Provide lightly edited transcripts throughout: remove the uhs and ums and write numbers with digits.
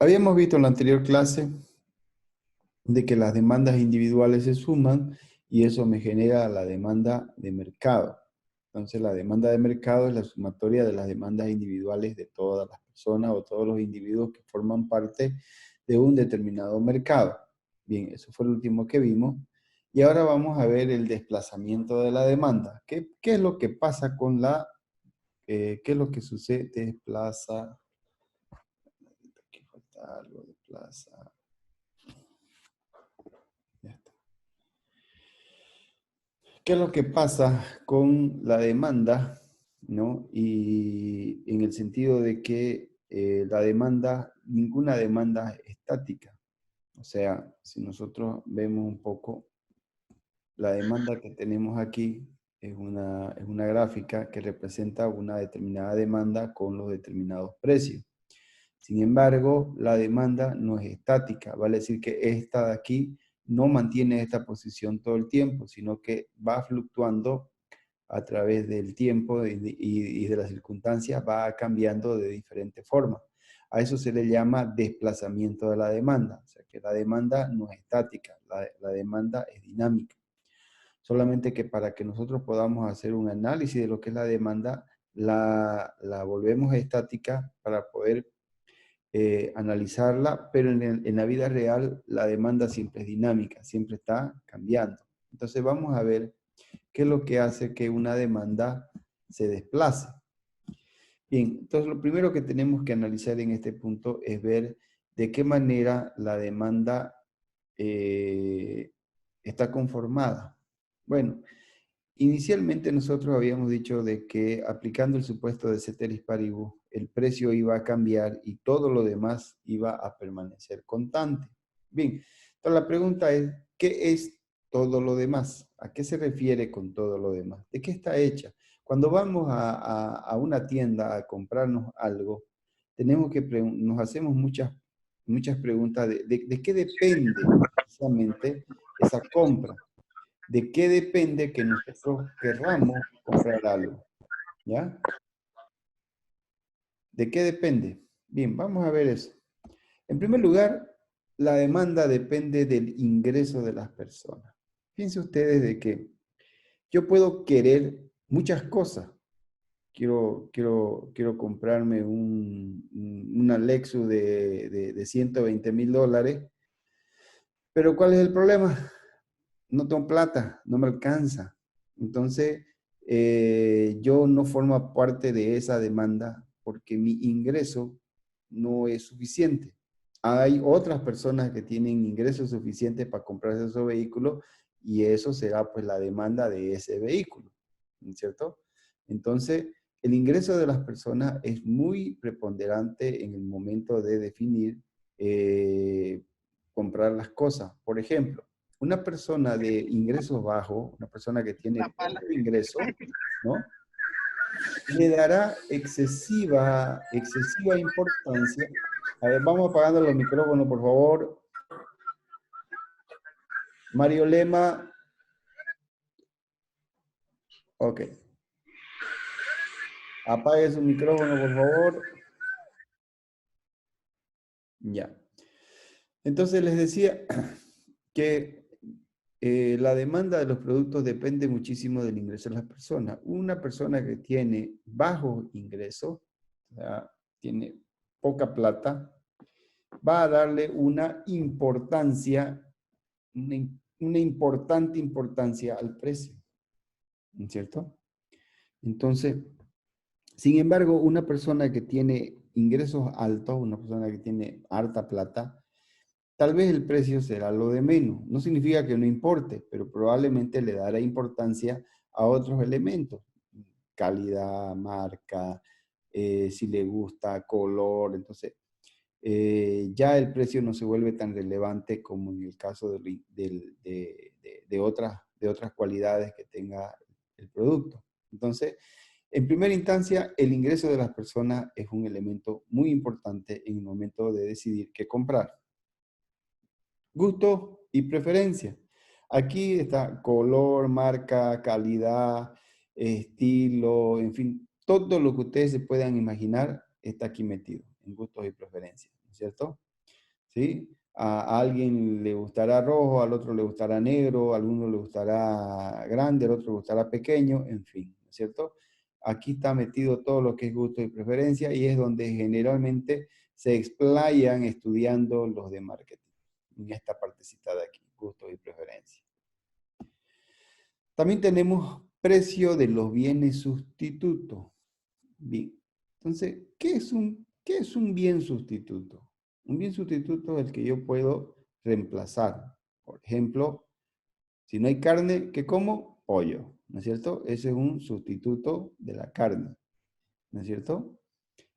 Habíamos visto en la anterior clase de que las demandas individuales se suman y eso me genera la demanda de mercado. Entonces, la demanda de mercado es la sumatoria de las demandas individuales de todas las personas o todos los individuos que forman parte de un determinado mercado. Bien, eso fue lo último que vimos. Y ahora vamos a ver el desplazamiento de la demanda. ¿Qué es lo que pasa con la... ¿qué es lo que sucede? Desplaza... Aquí falta algo, desplaza... Ya está. ¿Qué es lo que pasa con la demanda, ¿no? Y en el sentido de que la demanda, ninguna demanda es estática. O sea, si nosotros vemos un poco, la demanda que tenemos aquí es una gráfica que representa una determinada demanda con los determinados precios. Sin embargo, la demanda no es estática, vale decir que esta de aquí no mantiene esta posición todo el tiempo, sino que va fluctuando a través del tiempo y de las circunstancias, va cambiando de diferente forma. A eso se le llama desplazamiento de la demanda, o sea que la demanda no es estática, la demanda es dinámica. Solamente que para que nosotros podamos hacer un análisis de lo que es la demanda, la volvemos estática para poder analizarla, pero en la vida real la demanda siempre es dinámica, siempre está cambiando. Entonces vamos a ver qué es lo que hace que una demanda se desplace. Bien, entonces lo primero que tenemos que analizar en este punto es ver de qué manera la demanda está conformada. Bueno, inicialmente nosotros habíamos dicho de que aplicando el supuesto de ceteris paribus, el precio iba a cambiar y todo lo demás iba a permanecer constante. Bien, entonces la pregunta es, ¿qué es todo lo demás? ¿A qué se refiere con todo lo demás? ¿De qué está hecha? Cuando vamos a una tienda a comprarnos algo, nos hacemos muchas preguntas de qué depende precisamente esa compra. ¿De qué depende que nosotros querramos comprar algo? ¿Ya? ¿De qué depende? Bien, vamos a ver eso. En primer lugar, la demanda depende del ingreso de las personas. Fíjense ustedes de que yo puedo querer muchas cosas. Quiero comprarme una Lexus de $120,000, pero ¿cuál es el problema? No tengo plata, no me alcanza. Entonces, yo no formo parte de esa demanda porque mi ingreso no es suficiente. Hay otras personas que tienen ingresos suficientes para comprarse esos vehículos y eso será pues la demanda de ese vehículo, ¿cierto? Entonces, el ingreso de las personas es muy preponderante en el momento de definir comprar las cosas. Por ejemplo, una persona de ingresos bajos, una persona que tiene poco ingreso, ¿no? Le dará excesiva importancia. A ver, vamos apagando los micrófonos, por favor. Mario Lema. Ok. Apague su micrófono, por favor. Ya. Entonces les decía que la demanda de los productos depende muchísimo del ingreso de las personas. Una persona que tiene bajo ingreso, o sea, tiene poca plata, va a darle una importancia, una importante importancia al precio, ¿no es cierto? Entonces, sin embargo, una persona que tiene ingresos altos, una persona que tiene harta plata, tal vez el precio será lo de menos. No significa que no importe, pero probablemente le dará importancia a otros elementos. Calidad, marca, si le gusta, color. Entonces, ya el precio no se vuelve tan relevante como en el caso de otras cualidades que tenga el producto. Entonces, en primera instancia, el ingreso de las personas es un elemento muy importante en el momento de decidir qué comprar. Gusto y preferencia. Aquí está color, marca, calidad, estilo, en fin, todo lo que ustedes se puedan imaginar está aquí metido en gustos y preferencias, ¿no es cierto? ¿sí? A alguien le gustará rojo, al otro le gustará negro, a alguno le gustará grande, al otro le gustará pequeño, en fin, ¿no es cierto? Aquí está metido todo lo que es gusto y preferencia y es donde generalmente se explayan estudiando los de marketing, en esta partecita de aquí, gustos y preferencias. También tenemos precio de los bienes sustitutos. Bien, entonces, qué es un bien sustituto? Un bien sustituto es el que yo puedo reemplazar. Por ejemplo, si no hay carne, ¿qué como? Pollo, ¿no es cierto? Ese es un sustituto de la carne, ¿no es cierto?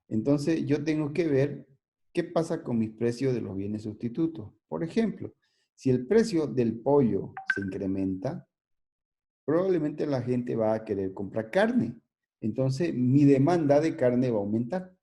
Entonces, yo tengo que ver qué pasa con mis precios de los bienes sustitutos. Por ejemplo, si el precio del pollo se incrementa, probablemente la gente va a querer comprar carne. Entonces, mi demanda de carne va a aumentar.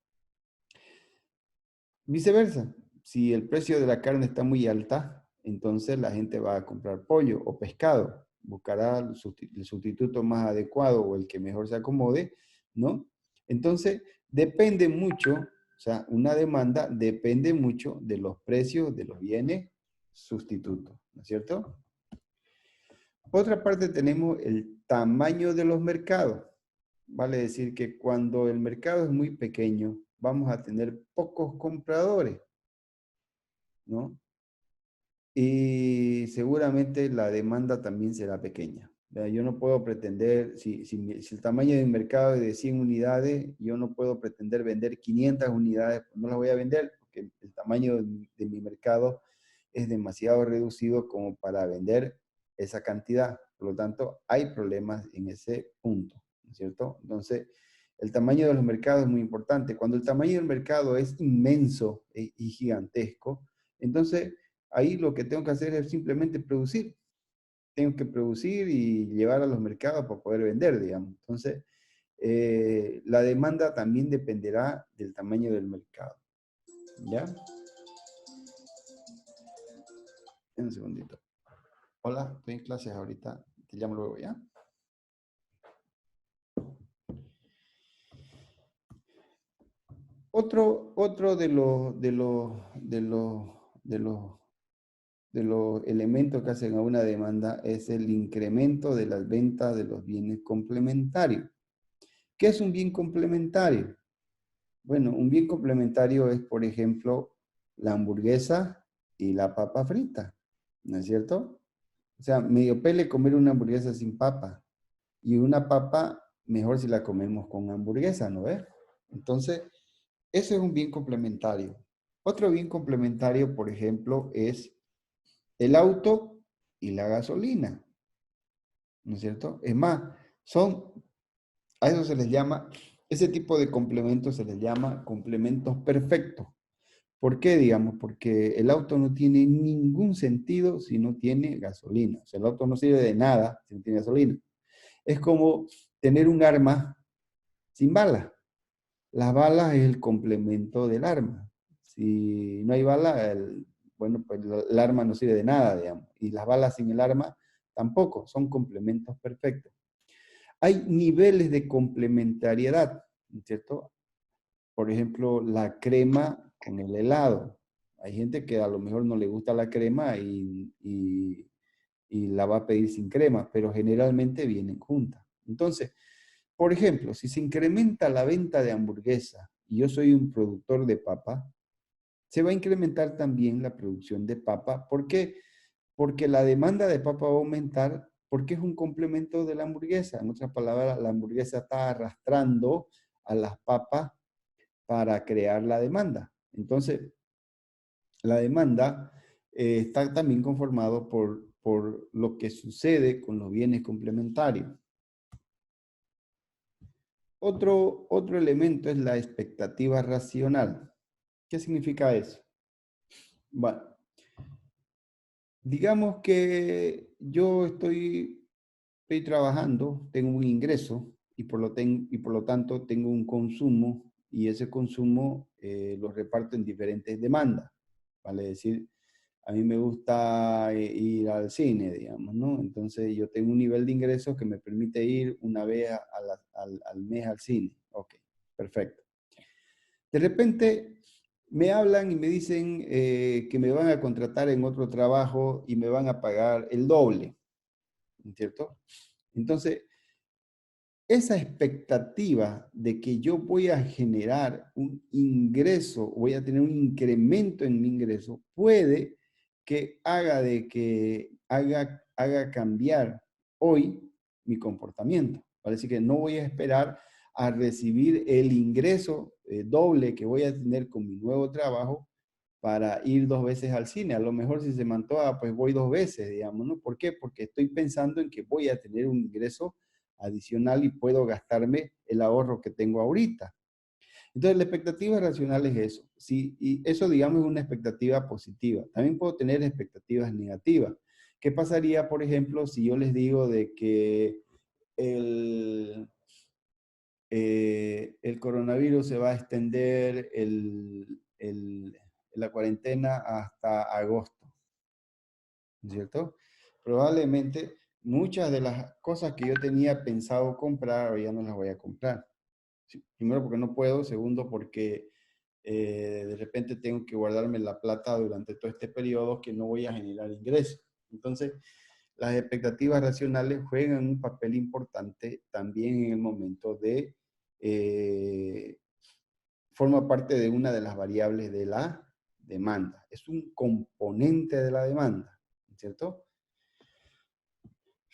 Viceversa, si el precio de la carne está muy alta, entonces la gente va a comprar pollo o pescado, buscará el sustituto más adecuado o el que mejor se acomode, ¿no? Entonces, depende mucho, o sea, una demanda depende mucho de los precios de los bienes sustitutos, ¿no es cierto? Por otra parte, tenemos el tamaño de los mercados. Vale decir que cuando el mercado es muy pequeño, vamos a tener pocos compradores, ¿no? Y seguramente la demanda también será pequeña. Yo no puedo pretender, si el tamaño del mercado es de 100 unidades, yo no puedo pretender vender 500 unidades, pues no las voy a vender, porque el tamaño de mi mercado es demasiado reducido como para vender esa cantidad. Por lo tanto, hay problemas en ese punto, ¿no es cierto? Entonces, el tamaño de los mercados es muy importante. Cuando el tamaño del mercado es inmenso y gigantesco, entonces ahí lo que tengo que hacer es simplemente producir. Tengo que producir y llevar a los mercados para poder vender, digamos. Entonces, la demanda también dependerá del tamaño del mercado. ¿Ya? Un segundito. Hola, estoy en clases ahorita. Te llamo luego, ¿ya? Otro de los elementos que hacen a una demanda es el incremento de las ventas de los bienes complementarios. ¿Qué es un bien complementario? Bueno, un bien complementario es, por ejemplo, la hamburguesa y la papa frita, ¿no es cierto? O sea, medio pele comer una hamburguesa sin papa y una papa mejor si la comemos con hamburguesa, ¿no ves? Entonces, eso es un bien complementario. Otro bien complementario, por ejemplo, es el auto y la gasolina, ¿no es cierto? Es más, a eso se les llama, ese tipo de complementos se les llama complementos perfectos. ¿Por qué, digamos? Porque el auto no tiene ningún sentido si no tiene gasolina. O sea, el auto no sirve de nada si no tiene gasolina. Es como tener un arma sin balas. Las balas es el complemento del arma. Si no hay bala, bueno, pues el arma no sirve de nada, digamos. Y las balas sin el arma tampoco, son complementos perfectos. Hay niveles de complementariedad, ¿cierto? Por ejemplo, la crema con el helado. Hay gente que a lo mejor no le gusta la crema y la va a pedir sin crema, pero generalmente vienen juntas. Entonces, por ejemplo, si se incrementa la venta de hamburguesa y yo soy un productor de papa, se va a incrementar también la producción de papa. ¿Por qué? Porque la demanda de papa va a aumentar porque es un complemento de la hamburguesa. En otras palabras, la hamburguesa está arrastrando a las papas para crear la demanda. Entonces, la demanda está también conformado por lo que sucede con los bienes complementarios. Otro elemento es la expectativa racional. ¿Qué significa eso? Bueno, digamos que yo estoy trabajando, tengo un ingreso y por lo tanto tengo un consumo y ese consumo lo reparto en diferentes demandas. Vale decir, a mí me gusta ir al cine, digamos, ¿no? Entonces yo tengo un nivel de ingresos que me permite ir una vez al mes al cine. Ok, perfecto. De repente Me hablan y me dicen que me van a contratar en otro trabajo y me van a pagar el doble, ¿cierto? Entonces, esa expectativa de que yo voy a generar un ingreso, voy a tener un incremento en mi ingreso, puede que haga cambiar hoy mi comportamiento. Parece que no voy a esperar a recibir el ingreso doble que voy a tener con mi nuevo trabajo para ir 2 veces al cine. A lo mejor si se me antoja, pues voy 2 veces, digamos, ¿no? ¿Por qué? Porque estoy pensando en que voy a tener un ingreso adicional y puedo gastarme el ahorro que tengo ahorita. Entonces, la expectativa racional es eso. Sí, y eso, digamos, es una expectativa positiva. También puedo tener expectativas negativas. ¿Qué pasaría, por ejemplo, si yo les digo de que el, el coronavirus se va a extender la cuarentena hasta agosto, ¿cierto? Probablemente muchas de las cosas que yo tenía pensado comprar, ahora ya no las voy a comprar. Sí, primero porque no puedo, segundo porque de repente tengo que guardarme la plata durante todo este periodo que no voy a generar ingresos. Entonces, las expectativas racionales juegan un papel importante también en el momento de, eh, forma parte de una de las variables de la demanda. Es un componente de la demanda, ¿cierto?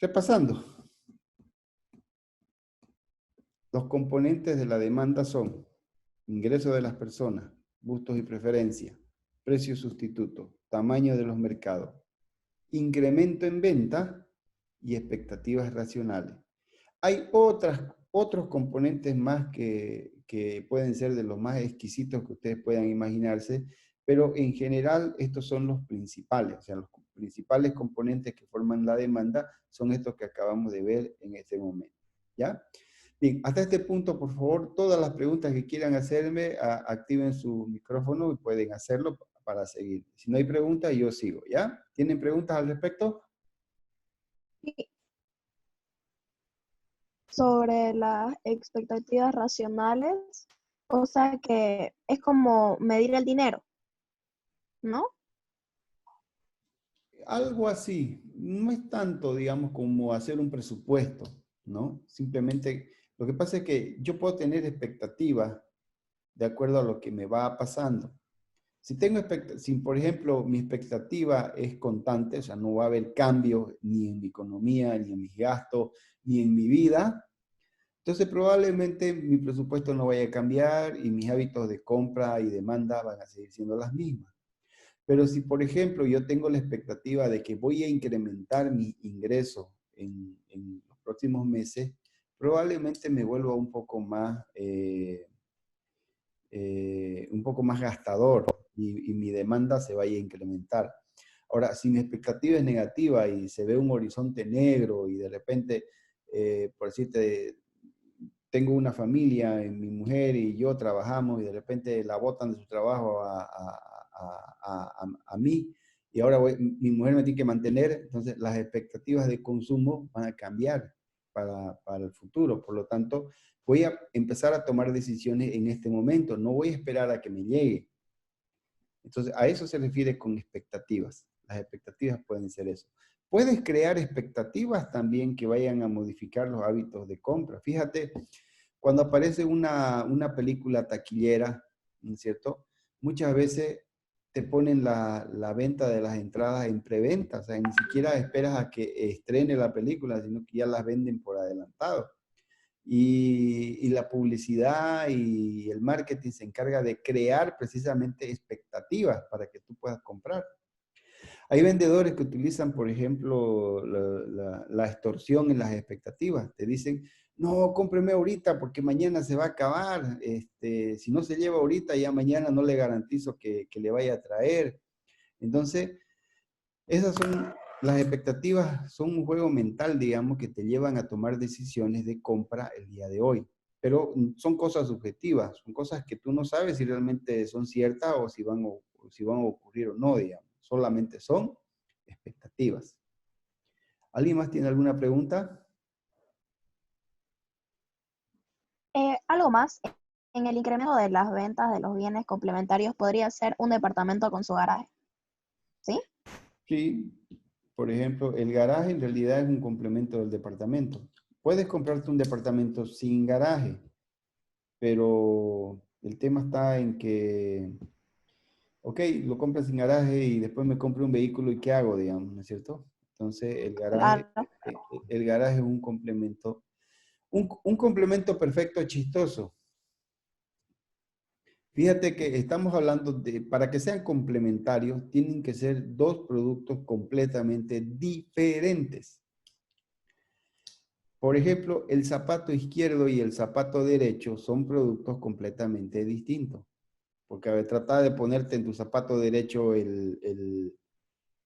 Repasando, los componentes de la demanda son ingresos de las personas, gustos y preferencias, precio sustituto, tamaño de los mercados, incremento en venta y expectativas racionales. Hay otros componentes más que pueden ser de los más exquisitos que ustedes puedan imaginarse, pero en general estos son los principales, o sea, los principales componentes que forman la demanda son estos que acabamos de ver en este momento, ¿ya? Bien, hasta este punto, por favor, todas las preguntas que quieran hacerme, activen su micrófono y pueden hacerlo para seguir. Si no hay preguntas, yo sigo, ¿ya? ¿Tienen preguntas al respecto? Sí, sobre las expectativas racionales, o sea que es como medir el dinero, ¿no? Algo así, no es tanto, digamos, como hacer un presupuesto, ¿no? Simplemente, lo que pasa es que yo puedo tener expectativas de acuerdo a lo que me va pasando. Si, por ejemplo, mi expectativa es constante, o sea, no va a haber cambios ni en mi economía, ni en mis gastos, ni en mi vida, entonces probablemente mi presupuesto no vaya a cambiar y mis hábitos de compra y demanda van a seguir siendo las mismas. Pero si, por ejemplo, yo tengo la expectativa de que voy a incrementar mi ingreso en los próximos meses, probablemente me vuelva un poco más gastador y mi demanda se vaya a incrementar. Ahora, si mi expectativa es negativa y se ve un horizonte negro y de repente, por decirte, tengo una familia, mi mujer y yo trabajamos y de repente la botan de su trabajo a mí y ahora mi mujer me tiene que mantener, entonces las expectativas de consumo van a cambiar para el futuro. Por lo tanto, voy a empezar a tomar decisiones en este momento, no voy a esperar a que me llegue. Entonces, a eso se refiere con expectativas. Las expectativas pueden ser eso. Puedes crear expectativas también que vayan a modificar los hábitos de compra. Fíjate, cuando aparece una película taquillera, ¿no es cierto? Muchas veces te ponen la venta de las entradas en preventa, o sea, ni siquiera esperas a que estrene la película, sino que ya las venden por adelantado. Y la publicidad y el marketing se encarga de crear precisamente expectativas para que tú puedas comprar. Hay vendedores que utilizan, por ejemplo, la extorsión en las expectativas. Te dicen, no, cómpreme ahorita porque mañana se va a acabar. Si no se lleva ahorita, ya mañana no le garantizo que le vaya a traer. Entonces, esas son las expectativas, son un juego mental, digamos, que te llevan a tomar decisiones de compra el día de hoy. Pero son cosas subjetivas, son cosas que tú no sabes si realmente son ciertas o si van a ocurrir o no, digamos. Solamente son expectativas. ¿Alguien más tiene alguna pregunta? Algo más. En el incremento de las ventas de los bienes complementarios podría ser un departamento con su garaje, ¿sí? Sí, por ejemplo, el garaje en realidad es un complemento del departamento. Puedes comprarte un departamento sin garaje, pero el tema está en que, ok, lo compras sin garaje y después me compro un vehículo y ¿qué hago, digamos, ¿no es cierto? Entonces, Claro. el garaje es un complemento perfecto chistoso. Fíjate que estamos hablando de, para que sean complementarios, tienen que ser dos productos completamente diferentes. Por ejemplo, el zapato izquierdo y el zapato derecho son productos completamente distintos. Porque, a ver, trata de ponerte en tu zapato derecho en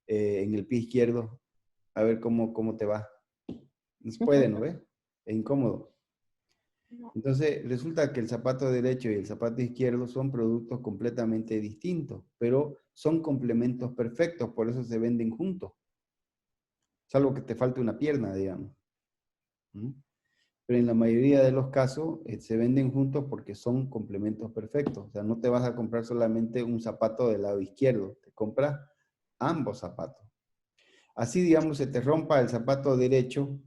el pie izquierdo, a ver cómo te va. No se puede, ¿no ves? Es incómodo. No. Entonces, resulta que el zapato derecho y el zapato izquierdo son productos completamente distintos, pero son complementos perfectos, por eso se venden juntos. Salvo que te falte una pierna, digamos. ¿Mm? Pero en la mayoría de los casos se venden juntos porque son complementos perfectos. O sea, no te vas a comprar solamente un zapato del lado izquierdo, te compras ambos zapatos. Así, digamos, se te rompa el zapato derecho,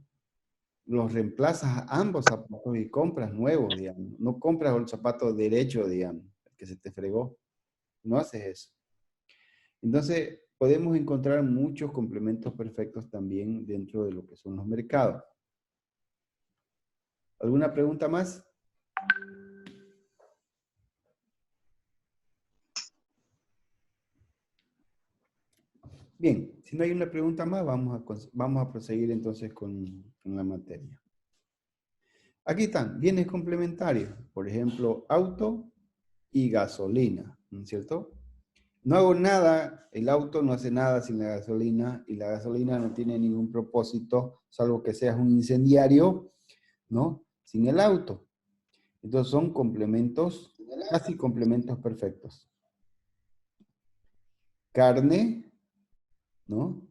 los reemplazas a ambos zapatos y compras nuevos, digamos. No compras el zapato derecho, digamos, el que se te fregó. No haces eso. Entonces, podemos encontrar muchos complementos perfectos también dentro de lo que son los mercados. ¿Alguna pregunta más? Bien, si no hay una pregunta más, vamos a proseguir entonces con la materia. Aquí están, bienes complementarios, por ejemplo, auto y gasolina, ¿no es cierto? No hago nada, el auto no hace nada sin la gasolina y la gasolina no tiene ningún propósito, salvo que seas un incendiario, ¿no? Sin el auto. Entonces son complementos, casi complementos perfectos. Carne, ¿no?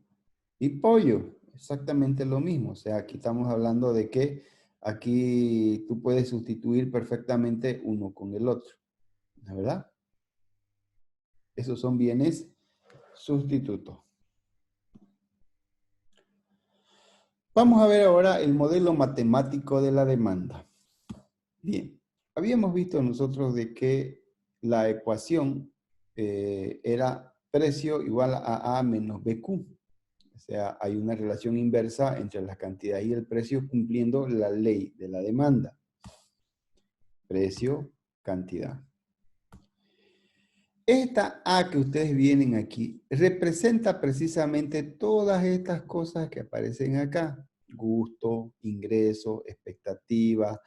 Y pollo, exactamente lo mismo. O sea, aquí estamos hablando de que aquí tú puedes sustituir perfectamente uno con el otro, ¿la verdad? Esos son bienes sustitutos. Vamos a ver ahora el modelo matemático de la demanda. Bien, habíamos visto nosotros de que la ecuación era precio igual a A menos BQ. O sea, hay una relación inversa entre la cantidad y el precio cumpliendo la ley de la demanda. Precio, cantidad. Esta A que ustedes vienen aquí representa precisamente todas estas cosas que aparecen acá. Gusto, ingreso, expectativa,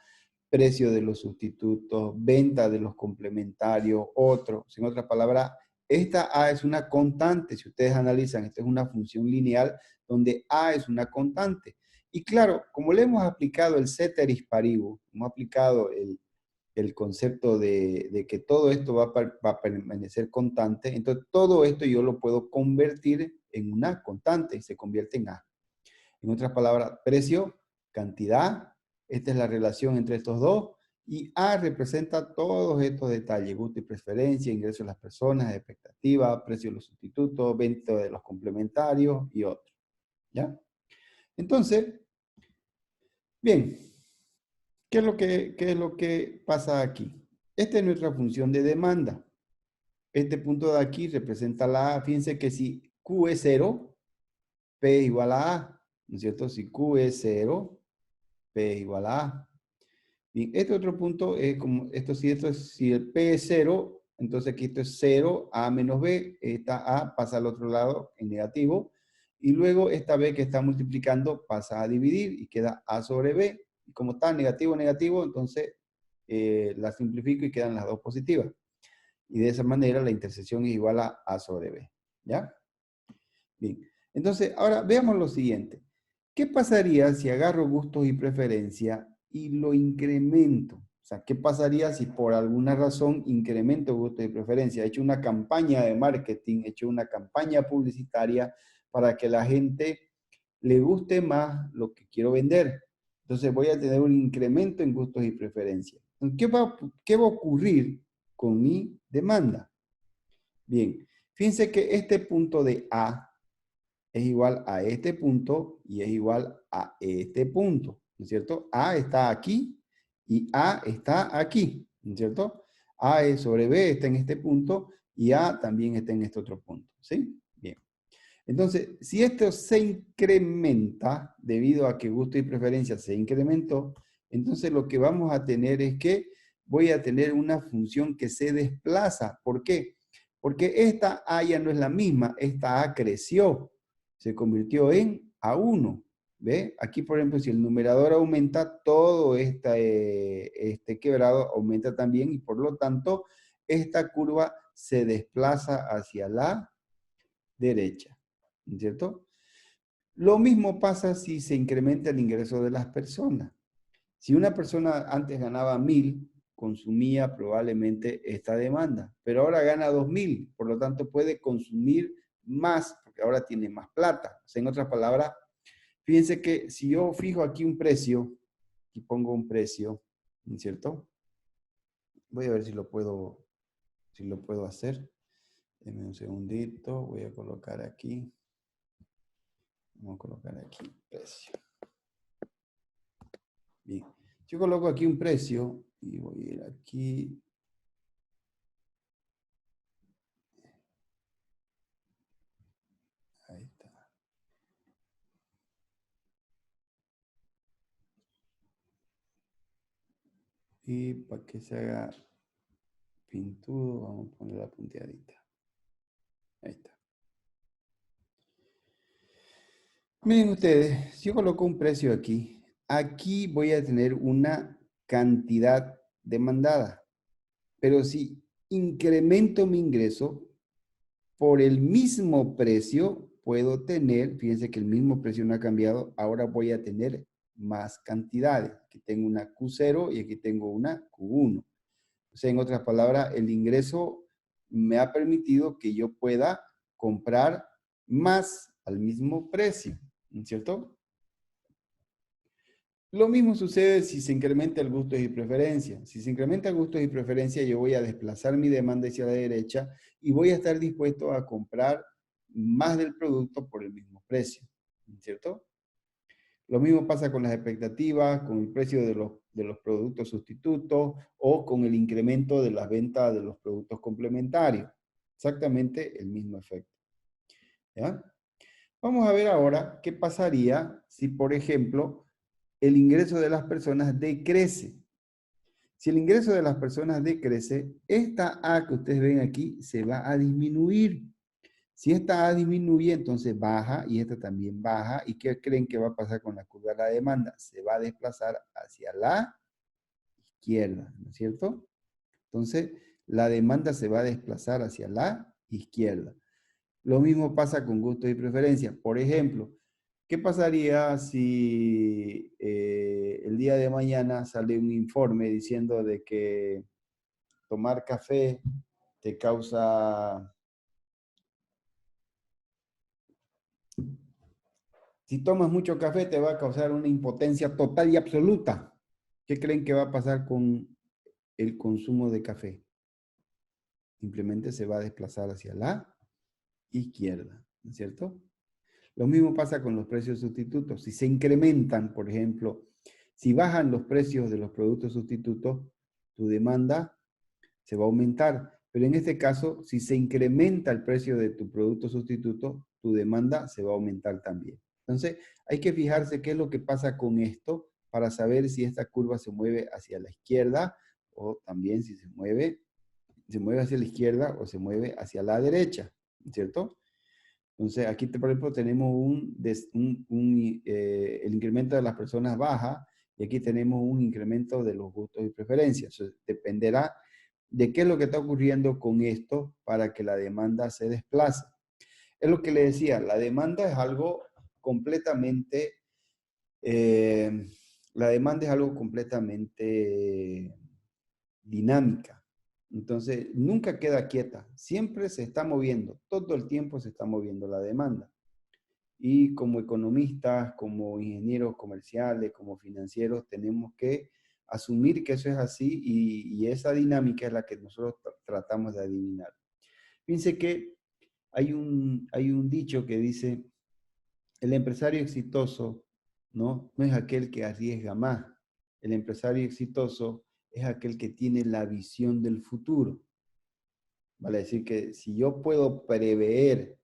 precio de los sustitutos, venta de los complementarios, otros. En otras palabras, esta A es una constante. Si ustedes analizan, esta es una función lineal donde A es una constante. Y claro, como le hemos aplicado el ceteris paribus, hemos aplicado el concepto de que todo esto va a permanecer constante, entonces todo esto yo lo puedo convertir en una constante y se convierte en A. En otras palabras, precio, cantidad, esta es la relación entre estos dos, y A representa todos estos detalles, gusto y preferencia, ingreso de las personas, expectativa, precio de los sustitutos, venta de los complementarios y otros. ¿Ya? Entonces, bien, qué es lo que pasa aquí? Esta es nuestra función de demanda. Este punto de aquí representa la A. Fíjense que si Q es 0, P es igual a A. ¿No es cierto? Si Q es 0, P es igual a A. Bien, este otro punto es como, si el P es 0, entonces aquí esto es 0, A menos B, esta A pasa al otro lado en negativo, y luego esta B que está multiplicando pasa a dividir y queda A sobre B. Y como está negativo, negativo, entonces la simplifico y quedan las dos positivas. Y de esa manera la intersección es igual a A sobre B. ¿Ya? Bien. Entonces, ahora veamos lo siguiente. ¿Qué pasaría si agarro gustos y preferencia y lo incremento? O sea, ¿qué pasaría si por alguna razón incremento gustos y preferencia? He hecho una campaña de marketing, he hecho una campaña publicitaria para que la gente le guste más lo que quiero vender. Entonces voy a tener un incremento en gustos y preferencias. ¿Qué va a ocurrir con mi demanda? Bien, fíjense que este punto de A es igual a este punto y es igual a este punto, ¿no es cierto? A está aquí y A está aquí, ¿no es cierto? A sobre B está en este punto y A también está en este otro punto, ¿sí? Bien. Entonces, si esto se incrementa debido a que gusto y preferencia se incrementó, entonces lo que vamos a tener es que voy a tener una función que se desplaza. ¿Por qué? Porque esta A ya no es la misma, esta A creció, se convirtió en A1. ¿Ve? Aquí, por ejemplo, si el numerador aumenta, todo este quebrado aumenta también y por lo tanto, esta curva se desplaza hacia la derecha. ¿Cierto? Lo mismo pasa si se incrementa el ingreso de las personas. Si una persona antes ganaba 1.000, consumía probablemente esta demanda, pero ahora gana 2.000, por lo tanto puede consumir más, porque ahora tiene más plata. O sea, en otras palabras, fíjense que si yo fijo aquí un precio, y pongo un precio, ¿no es cierto? Voy a ver si lo puedo hacer. Denme un segundito, voy a colocar aquí. Vamos a colocar aquí precio. Bien, yo coloco aquí un precio y voy a ir aquí. Ahí está. Y para que se haga pintudo, vamos a poner la punteadita. Ahí está. Miren ustedes, si yo coloco un precio aquí, aquí voy a tener una cantidad demandada. Pero si incremento mi ingreso, por el mismo precio puedo tener, fíjense que el mismo precio no ha cambiado, ahora voy a tener más cantidades. Aquí tengo una Q0 y aquí tengo una Q1. O sea, en otras palabras, el ingreso me ha permitido que yo pueda comprar más al mismo precio, ¿no es cierto? Lo mismo sucede si se incrementa el gustos y preferencias. Si se incrementa el gustos y preferencias, yo voy a desplazar mi demanda hacia la derecha y voy a estar dispuesto a comprar más del producto por el mismo precio, ¿cierto? Lo mismo pasa con las expectativas, con el precio de los productos sustitutos o con el incremento de las ventas de los productos complementarios. Exactamente el mismo efecto. ¿Ya? Vamos a ver ahora qué pasaría si, por ejemplo, el ingreso de las personas decrece. Si el ingreso de las personas decrece, esta A que ustedes ven aquí se va a disminuir. Si esta A disminuye, entonces baja y esta también baja. ¿Y qué creen que va a pasar con la curva de la demanda? Se va a desplazar hacia la izquierda, ¿no es cierto? Entonces, la demanda se va a desplazar hacia la izquierda. Lo mismo pasa con gustos y preferencias. Por ejemplo, ¿qué pasaría si el día de mañana sale un informe diciendo de que tomar café te causa... Si tomas mucho café te va a causar una impotencia total y absoluta. ¿Qué creen que va a pasar con el consumo de café? Simplemente se va a desplazar hacia la izquierda, ¿no es cierto? Lo mismo pasa con los precios sustitutos. Si se incrementan, por ejemplo, si bajan los precios de los productos sustitutos, tu demanda se va a aumentar. Pero en este caso, si se incrementa el precio de tu producto sustituto, tu demanda se va a aumentar también. Entonces, hay que fijarse qué es lo que pasa con esto para saber si esta curva se mueve hacia la izquierda o también si se mueve hacia la izquierda o se mueve hacia la derecha, ¿cierto? Entonces, aquí, por ejemplo, tenemos el incremento de las personas baja y aquí tenemos un incremento de los gustos y preferencias. Eso dependerá de qué es lo que está ocurriendo con esto para que la demanda se desplace. Es lo que le decía, la demanda es algo completamente, eh, la demanda es algo completamente dinámica. Entonces, nunca queda quieta, siempre se está moviendo, todo el tiempo se está moviendo la demanda. Y como economistas, como ingenieros comerciales, como financieros, tenemos que asumir que eso es así y esa dinámica es la que nosotros tratamos de adivinar. Fíjense que hay un dicho que dice, el empresario exitoso, ¿no? No es aquel que arriesga más. El empresario exitoso es aquel que tiene la visión del futuro. Vale decir que si yo puedo prever,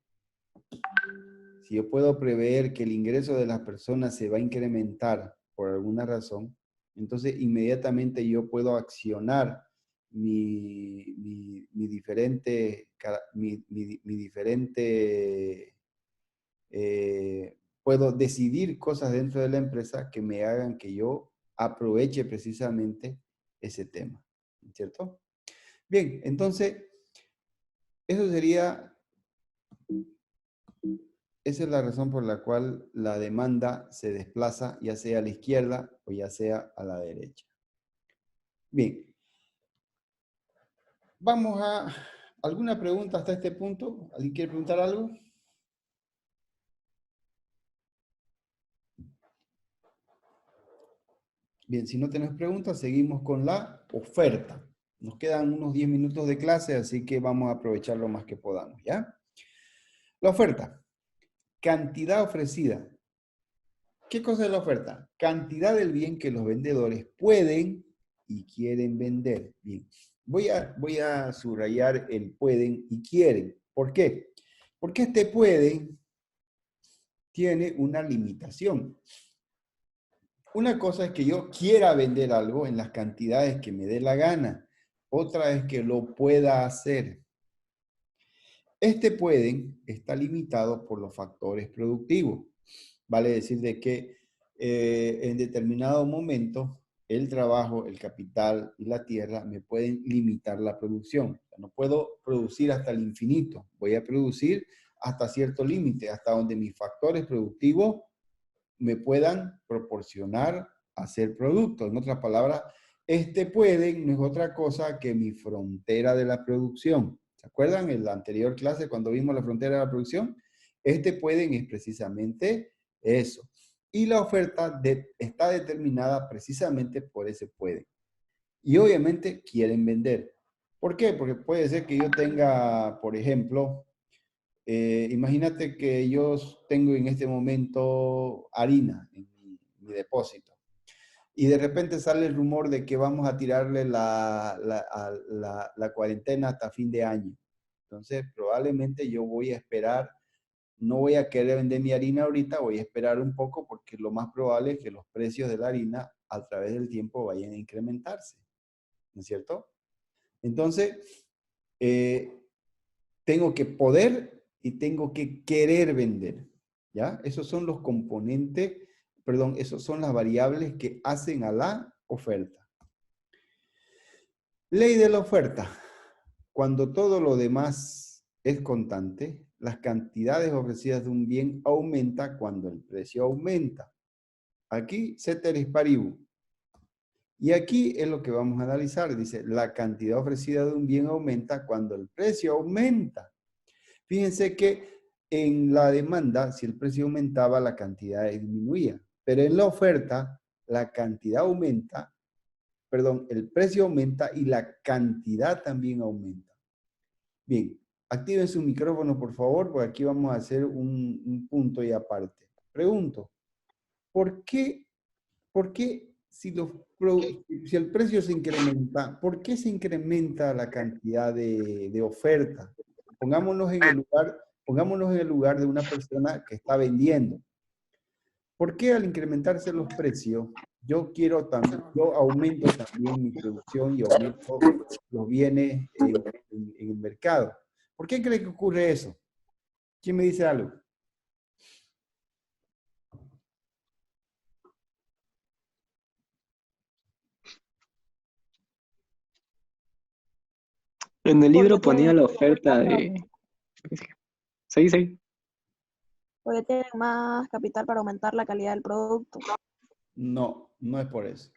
si yo puedo prever que el ingreso de las personas se va a incrementar por alguna razón, entonces inmediatamente yo puedo accionar mi diferente, mi diferente puedo decidir cosas dentro de la empresa que me hagan que yo aproveche precisamente ese tema, ¿cierto? Bien, entonces, eso sería, esa es la razón por la cual la demanda se desplaza ya sea a la izquierda o ya sea a la derecha. Bien, vamos a alguna pregunta hasta este punto. ¿Alguien quiere preguntar algo? Bien, si no tenés preguntas, seguimos con la oferta. Nos quedan unos 10 minutos de clase, así que vamos a aprovechar lo más que podamos, ¿ya? La oferta. Cantidad ofrecida. ¿Qué cosa es la oferta? Cantidad del bien que los vendedores pueden y quieren vender. Bien, voy a subrayar el pueden y quieren. ¿Por qué? Porque este pueden tiene una limitación. Una cosa es que yo quiera vender algo en las cantidades que me dé la gana. Otra es que lo pueda hacer. Este pueden está limitado por los factores productivos. Vale decir de que en determinado momento el trabajo, el capital y la tierra me pueden limitar la producción. No puedo producir hasta el infinito. Voy a producir hasta cierto límite, hasta donde mis factores productivos me puedan proporcionar hacer productos. En otras palabras, este pueden no es otra cosa que mi frontera de la producción. ¿Se acuerdan en la anterior clase cuando vimos la frontera de la producción? Este pueden es precisamente eso. Y la oferta está determinada precisamente por ese pueden. Y obviamente quieren vender. ¿Por qué? Porque puede ser que yo tenga, por ejemplo, imagínate que yo tengo en este momento harina en mi depósito y de repente sale el rumor de que vamos a tirarle la cuarentena hasta fin de año. Entonces, probablemente yo voy a esperar, no voy a querer vender mi harina ahorita, voy a esperar un poco porque lo más probable es que los precios de la harina a través del tiempo vayan a incrementarse, ¿no es cierto? Entonces, tengo que poder y tengo que querer vender, ¿ya? Esos son los componentes, perdón, esos son las variables que hacen a la oferta. Ley de la oferta. Cuando todo lo demás es constante, las cantidades ofrecidas de un bien aumenta cuando el precio aumenta. Aquí, ceteris paribus. Y aquí es lo que vamos a analizar. Dice, la cantidad ofrecida de un bien aumenta cuando el precio aumenta. Fíjense que en la demanda, si el precio aumentaba, la cantidad disminuía. Pero en la oferta, la cantidad aumenta, perdón, el precio aumenta y la cantidad también aumenta. Bien, activen su micrófono, por favor, porque aquí vamos a hacer un punto y aparte. Pregunto, ¿por qué si, si el precio se incrementa, por qué se incrementa la cantidad de oferta? Pongámonos en el lugar de una persona que está vendiendo. ¿Por qué al incrementarse los precios, yo aumento también mi producción y aumento los bienes en el mercado? ¿Por qué cree que ocurre eso? ¿Quién me dice algo? En el Porque libro ponía tienen, la oferta de... Sí, sí. porque tienen más capital para aumentar la calidad del producto. No, no es por eso.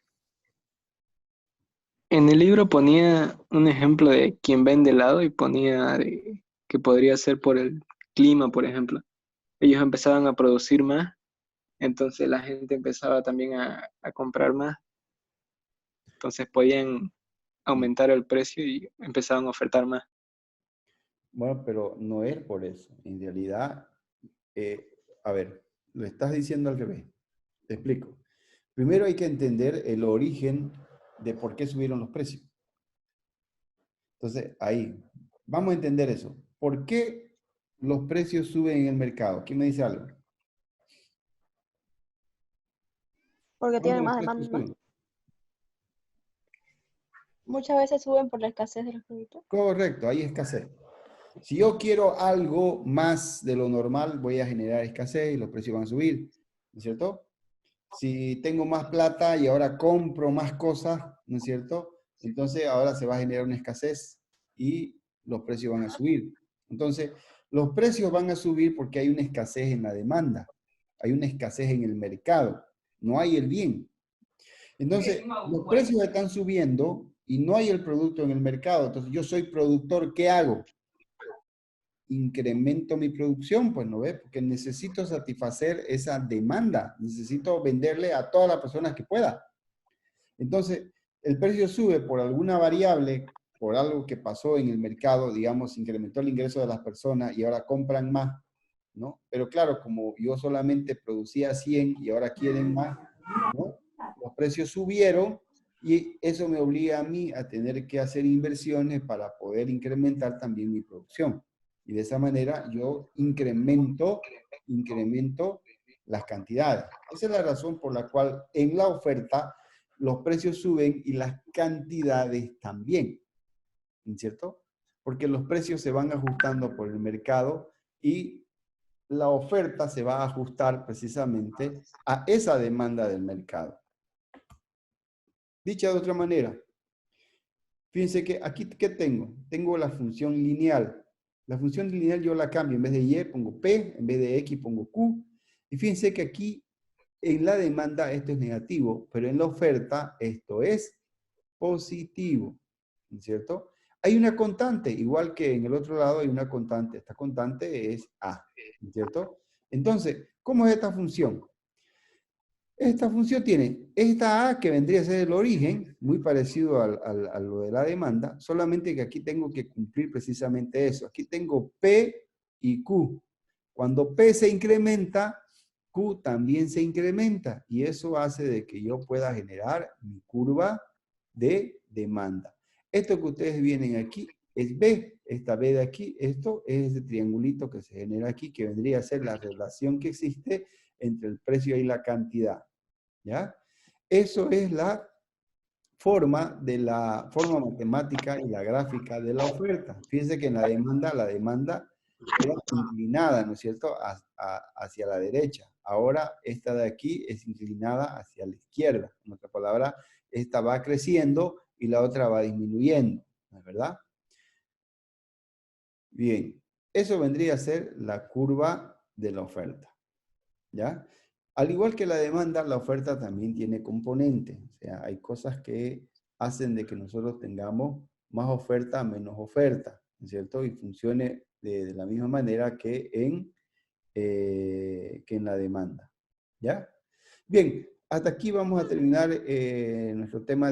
En el libro ponía un ejemplo de quien vende helado y ponía que podría ser por el clima, por ejemplo. Ellos empezaban a producir más, entonces la gente empezaba también a comprar más. Entonces podían aumentar el precio y empezaban a ofertar más. Bueno, pero no es por eso. En realidad, a ver, lo estás diciendo al revés. Te explico. Primero hay que entender el origen de por qué subieron los precios. Entonces, ahí, vamos a entender eso. ¿Por qué los precios suben en el mercado? ¿Quién me dice algo? Porque ¿Cuándo tienen los más precios demanda. suben? Muchas veces suben por la escasez de los productos. Correcto, hay escasez. Si yo quiero algo más de lo normal, voy a generar escasez y los precios van a subir, ¿no es cierto? Si tengo más plata y ahora compro más cosas, ¿no es cierto? Entonces ahora se va a generar una escasez y los precios van a subir. Entonces, los precios van a subir porque hay una escasez en la demanda, hay una escasez en el mercado, no hay el bien. Entonces, los precios están subiendo y no hay el producto en el mercado. Entonces, yo soy productor, ¿qué hago? Incremento mi producción, pues no ve, porque necesito satisfacer esa demanda, necesito venderle a todas las personas que pueda. Entonces, el precio sube por alguna variable, por algo que pasó en el mercado, digamos, incrementó el ingreso de las personas y ahora compran más, ¿no? Pero claro, como yo solamente producía 100 y ahora quieren más, ¿no? Los precios subieron y eso me obliga a mí a tener que hacer inversiones para poder incrementar también mi producción. Y de esa manera yo incremento las cantidades. Esa es la razón por la cual en la oferta los precios suben y las cantidades también, ¿cierto? Porque los precios se van ajustando por el mercado y la oferta se va a ajustar precisamente a esa demanda del mercado. Dicha de otra manera, fíjense que aquí, ¿qué tengo? Tengo la función lineal. La función lineal yo la cambio. En vez de Y pongo P, en vez de X pongo Q. Y fíjense que aquí en la demanda esto es negativo, pero en la oferta esto es positivo, ¿no es cierto? Hay una constante, igual que en el otro lado hay una constante. Esta constante es A, ¿no es cierto? Entonces, ¿cómo es esta función? Esta función tiene esta A que vendría a ser el origen, muy parecido a lo de la demanda, solamente que aquí tengo que cumplir precisamente eso. Aquí tengo P y Q. Cuando P se incrementa, Q también se incrementa y eso hace de que yo pueda generar mi curva de demanda. Esto que ustedes vienen aquí es B, esta B de aquí, esto es ese triangulito que se genera aquí, que vendría a ser la relación que existe entre el precio y la cantidad. ¿Ya? Eso es la forma matemática y la gráfica de la oferta. Fíjense que en la demanda era inclinada, ¿no es cierto?, hacia la derecha. Ahora esta de aquí es inclinada hacia la izquierda. En otras palabras, esta va creciendo y la otra va disminuyendo, ¿no es verdad? Bien, eso vendría a ser la curva de la oferta, ¿ya? Al igual que la demanda, la oferta también tiene componentes. O sea, hay cosas que hacen de que nosotros tengamos más oferta, menos oferta, ¿no es cierto? Y funcione de la misma manera que en la demanda, ¿ya? Bien, hasta aquí vamos a terminar nuestro tema.